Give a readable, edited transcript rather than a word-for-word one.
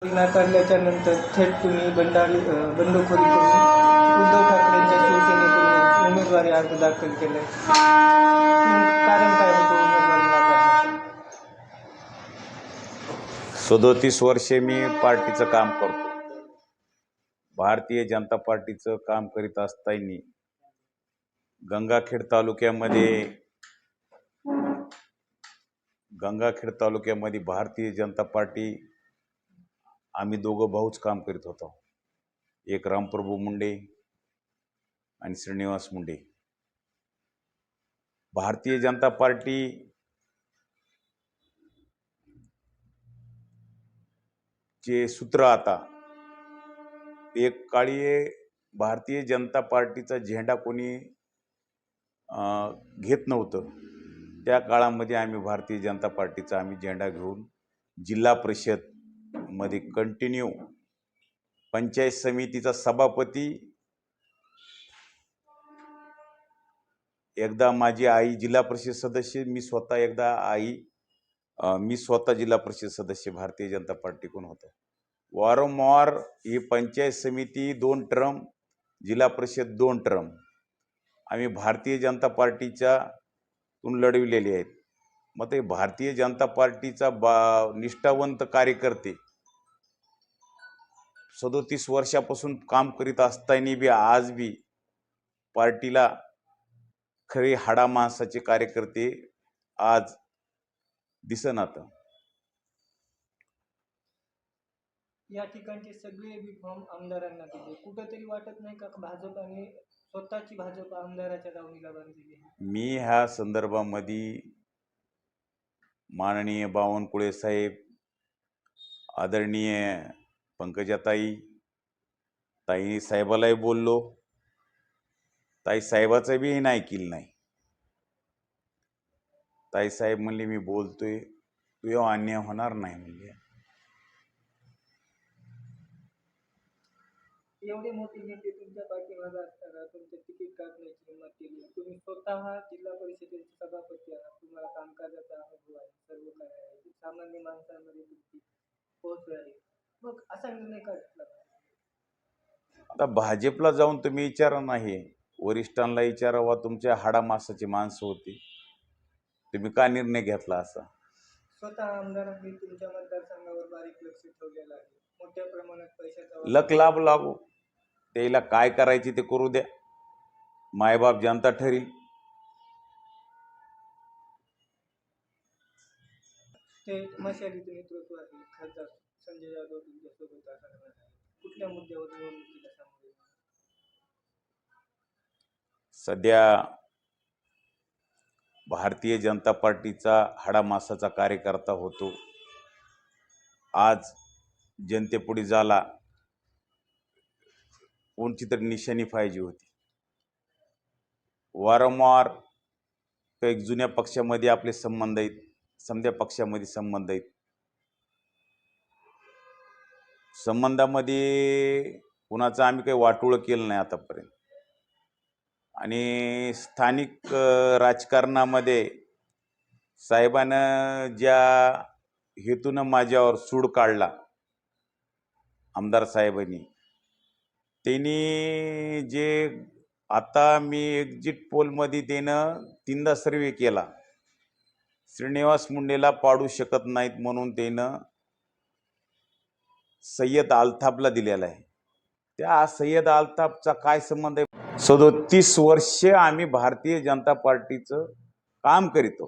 नाकारल्याच्या नंतर थेट तुम्ही बंडखोरी करून उद्धव ठाकरेंच्या शिवसेनेकडून उमेदवारी अर्ज दाखल केलाय. कारण काय होतं उमेदवारी नाकारण्याचं? 37 वर्षे मी पार्टीचं काम करतो. भारतीय जनता पार्टीचं काम करीत असताना गंगाखेड तालुक्यामध्ये भारतीय जनता पार्टी आम्ही दोघं भाऊच काम करीत होतो. एक रामप्रभू मुंडे आणि श्रीनिवास मुंडे. भारतीय जनता पार्टी चे सूत्र आता एक काळी भारतीय जनता पार्टीचा झेंडा कोणी घेत नव्हतं. त्या काळामध्ये आम्ही भारतीय जनता पार्टीचा झेंडा घेऊन जिल्हा परिषद मध्ये कंटिन्यू पंचायत समितीचा सभापती, एकदा माझी आई जिल्हा परिषद सदस्य, मी स्वतः जिल्हा परिषद सदस्य भारतीय जनता पार्टीकडून होतो. वारंवार ही पंचायत समिती 2 टर्म, जिल्हा परिषद 2 टर्म आम्ही भारतीय जनता पार्टीच्या तून लढविलेले आहेत. मग ते भारतीय जनता पार्टीचा निष्ठावंत कार्यकर्ते 37 वर्षापासून काम करीत असताना बी आज बी पार्टीला खरे हाडा माणसाचे कार्यकर्ते आज दिसनात. या ठिकाणचे सगळे बी फॉर्म आमदारांना दिले. कुठंतरी वाटत नाही का भाजपाने स्वतःची भाजप आमदाराच्या दावणीला बांधलेली आहे? मी ह्या संदर्भामध्ये माननीय बावनकुळे साहेब, आदरणीय पंकजाताई साहेबालाही बोललो. ताई साहेबाचं बी नाही केलं नाही. ताई साहेब म्हणले मी बोलतोय, तुझ्या अन्याय होणार नाही म्हणले. एवढे मोठे नेते तुमच्या पाठीमागे असताना तुमचं तिकीट काढण्याची हिंमत केली. तुम्ही स्वतः जिल्हा परिषदेचे सभापती आहात, तुम्हाला कामकाजाचा अनुभव आहे, सर्व काय आहे, सामान्य माणसांमध्ये तुमची पोहोच आहे. मग असा निर्णय का घेतला? आता भाजपला जाऊन तुम्ही विचारा, नाही वरिष्ठांना विचारावा, तुमच्या हाडा मासाची माणसं होती, तुम्ही का निर्णय घेतला असा? स्वतः आमदारांनी तुमच्या मतदारसंघावर बारीक लक्ष ठेवलेलं आहे. मोठ्या प्रमाणात पैशाचा लक लाभ लागू, त्याला काय करायची ते करू द्या. मायबाप जनता ठरी. ते मशालीचे नेतृत्व आहे. खासदार संजय यादव तुमच्यासोबत असणार आहे. कुठल्या मुद्द्यावर निवडणुकीला सामोरे? सध्या भारतीय जनता पार्टीचा हाडा मासाचा कार्यकर्ता होतो. आज जनतेपुढे झाला, कोणती तरी निशाणी पाहिजे होती. वारंवार काही जुन्या पक्षामध्ये आपले संबंध आहेत, समध्या पक्षामध्ये संबंध आहेत. संबंधामध्ये कुणाचं आम्ही काही वाटोळं केलं नाही आतापर्यंत. आणि स्थानिक राजकारणामध्ये साहेबानं ज्या हेतून माझ्यावर सूड काढला, आमदार साहेबांनी, त्यांनी जे आता मी एक्झिट पोलमध्ये त्यानं 3दा सर्वे केला, श्रीनिवास मुंडेला पाडू शकत नाहीत म्हणून त्यानं सय्यद अल्ताफला दिलेला आहे. त्या सय्यद अल्ताफचा काय संबंध आहे? 37 वर्षे आम्ही भारतीय जनता पार्टीचं काम करीतो.